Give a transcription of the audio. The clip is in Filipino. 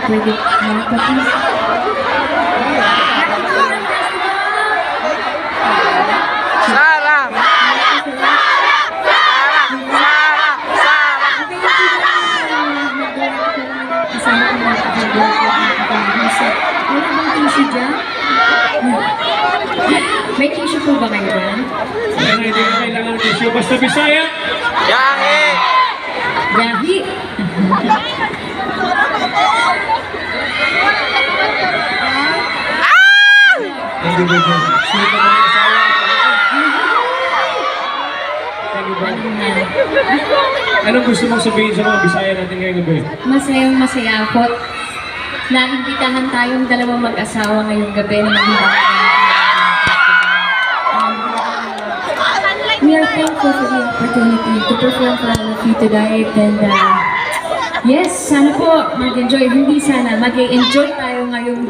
pwede please. May tissue po ba kayo dyan? Hindi na kailangan ng tissue. Basta Bisaya! Yahi! Yahi! Thank you, Bridget. Sino pa mga asawa? Thank you, Bridget. Anong gusto mong sabihin sa mga Bisaya natin ngayong gabi? Masayang masaya ako na imbitahan tayong dalawang mag-asawa ngayong gabi na we are thankful for the opportunity to perform for all of you tonight, and yes, sana po mag-enjoy, hindi sana, mag-enjoy tayo ngayong